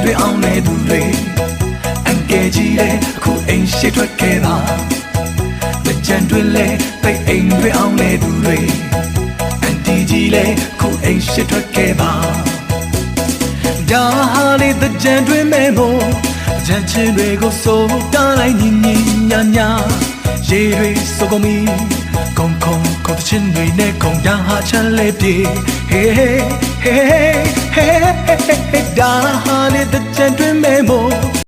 တွေအောင်နေသူတွေအန်ကဲကြီးလေအခုအိမ်ရှိထွက်ခဲ့ပါတကြံတွေလေတိတ်အိမ်တွေအောင်နေသူတွေအန်တီကြီးလေအခုအိမ်ရှိထွက်ခဲ့ပါဒါဟာလေတကြံတွေမဲမို့ကြံချင်းတွေကိုစိုးတားလိုက်ညီညီညာညာရေတွေစိုးကုန်ပြီခုံခုံခုံတချင်းတွေနဲ့ခုံရဟာချမ်းလေးပြေ Hey hey hey hey hey hey ဒါဟာလေတကြံတွေမဲမို့